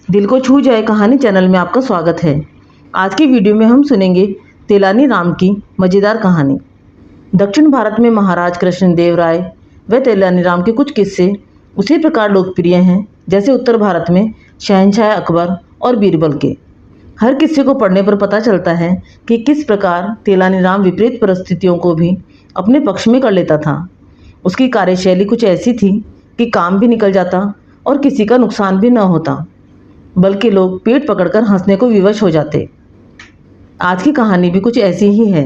दिल को छू जाए कहानी चैनल में आपका स्वागत है। आज की वीडियो में हम सुनेंगे तेलानी राम की मज़ेदार कहानी। दक्षिण भारत में महाराज कृष्णदेव राय व तेलानी राम के कुछ किस्से उसी प्रकार लोकप्रिय हैं जैसे उत्तर भारत में शहंशाह अकबर और बीरबल के। हर किस्से को पढ़ने पर पता चलता है कि किस प्रकार तेलानी राम विपरीत परिस्थितियों को भी अपने पक्ष में कर लेता था। उसकी कार्यशैली कुछ ऐसी थी कि काम भी निकल जाता और किसी का नुकसान भी न होता, बल्कि लोग पेट पकड़कर हंसने को विवश हो जाते। आज की कहानी भी कुछ ऐसी ही है।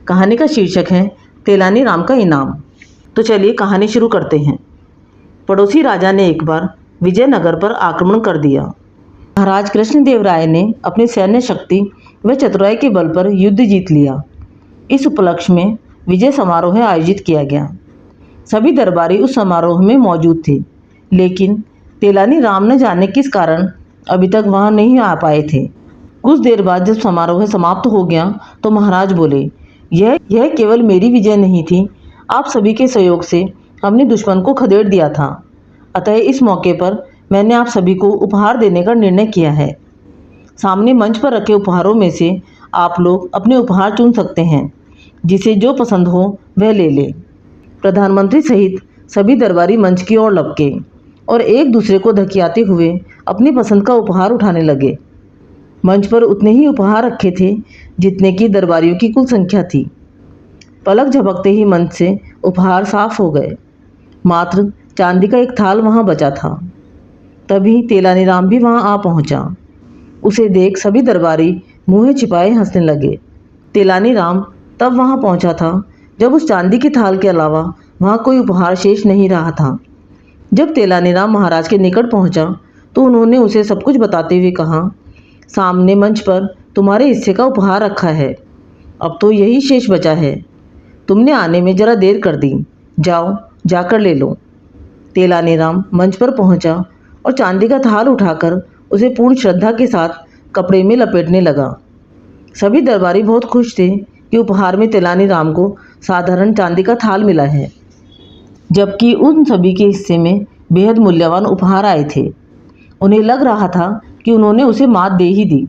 कहानी का शीर्षक है तेलानी राम का इनाम। तो चलिए कहानी शुरू करते हैं। पड़ोसी राजा ने एक बार विजयनगर पर आक्रमण कर दिया। महाराज कृष्णदेव राय ने अपनी सैन्य शक्ति व चतुराई के बल पर युद्ध जीत लिया। इस उपलक्ष्य में विजय समारोह आयोजित किया गया। सभी दरबारी उस समारोह में मौजूद थे, लेकिन तेलानी राम न जाने किस कारण अभी तक वहां नहीं आ पाए थे। कुछ देर बाद जब समारोह समाप्त हो गया तो महाराज बोले, यह केवल मेरी विजय नहीं थी, आप सभी के सहयोग से हमने दुश्मन को खदेड़ दिया था। अतः इस मौके पर मैंने आप सभी को उपहार देने का निर्णय किया है। सामने मंच पर रखे उपहारों में से आप लोग अपने उपहार चुन सकते हैं। जिसे जो पसंद हो वह ले ले। प्रधानमंत्री सहित सभी दरबारी मंच की ओर लपके और एक दूसरे को धकियाते हुए अपनी पसंद का उपहार उठाने लगे। मंच पर उतने ही उपहार रखे थे जितने की दरबारियों की कुल संख्या थी। पलक झपकते ही मंच से उपहार साफ हो गए। मात्र चांदी का एक थाल वहां बचा था। तभी तेलानी राम भी वहां आ पहुंचा। उसे देख सभी दरबारी मुंह छिपाए हंसने लगे। तेलानी राम तब वहां पहुंचा था जब उस चांदी की थाल के अलावा वहां कोई उपहार शेष नहीं रहा था। जब तेलानी राम महाराज के निकट पहुंचा तो उन्होंने उसे सब कुछ बताते हुए कहा, सामने मंच पर तुम्हारे हिस्से का उपहार रखा है। अब तो यही शेष बचा है। तुमने आने में जरा देर कर दी, जाओ जाकर ले लो। तेलानी राम मंच पर पहुंचा और चांदी का थाल उठाकर उसे पूर्ण श्रद्धा के साथ कपड़े में लपेटने लगा। सभी दरबारी बहुत खुश थे कि उपहार में तेलानी राम को साधारण चांदी का थाल मिला है, जबकि उन सभी के हिस्से में बेहद मूल्यवान उपहार आए थे। उन्हें लग रहा था कि उन्होंने उसे मात दे ही दी।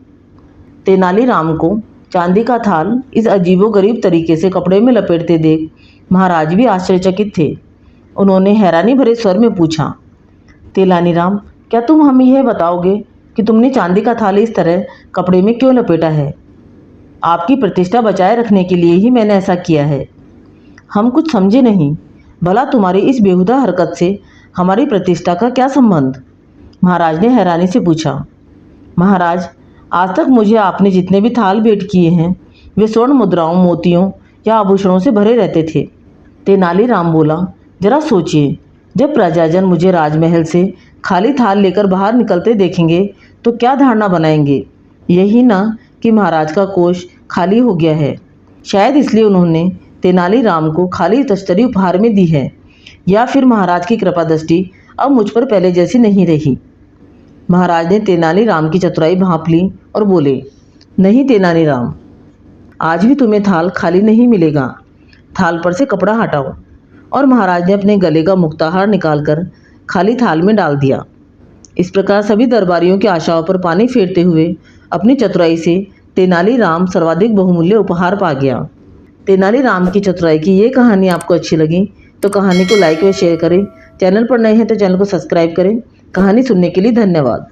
तेनाली राम को चांदी का थाल इस अजीबोगरीब तरीके से कपड़े में लपेटते देख महाराज भी आश्चर्यचकित थे। उन्होंने हैरानी भरे स्वर में पूछा, तेलानी राम, क्या तुम हमें यह बताओगे कि तुमने चांदी का थाल इस तरह कपड़े में क्यों लपेटा है? आपकी प्रतिष्ठा बचाए रखने के लिए ही मैंने ऐसा किया है। हम कुछ समझे नहीं। भला तुम्हारी इस बेहुदा हरकत से हमारी प्रतिष्ठा का क्या संबंध? महाराज ने हैरानी से पूछा। महाराज, आज तक मुझे आपने जितने भी थाल भेंट किए हैं वे स्वर्ण मुद्राओं, मोतियों या आभूषणों से भरे रहते थे। तेनाली राम बोला, जरा सोचिए, जब प्रजाजन मुझे राजमहल से खाली थाल लेकर बाहर निकलते देखेंगे तो क्या धारणा बनाएंगे? यही ना कि महाराज का कोष खाली हो गया है। शायद इसलिए उन्होंने तेनाली राम को खाली तश्तरी उपहार में दी है, या फिर महाराज की कृपा दृष्टि अब मुझ पर पहले जैसी नहीं रही। महाराज ने तेनाली राम की चतुराई भांप ली और बोले, नहीं तेनाली राम, आज भी तुम्हें थाल खाली नहीं मिलेगा। थाल पर से कपड़ा हटाओ। और महाराज ने अपने गले का मुक्ताहार निकालकर खाली थाल में डाल दिया। इस प्रकार सभी दरबारियों की आशाओं पर पानी फेरते हुए अपनी चतुराई से तेनाली राम सर्वाधिक बहुमूल्य उपहार पा गया। तेनाली राम की चतुराई की ये कहानी आपको अच्छी लगी तो कहानी को लाइक व शेयर करें। चैनल पर नए हैं तो चैनल को सब्सक्राइब करें। कहानी सुनने के लिए धन्यवाद।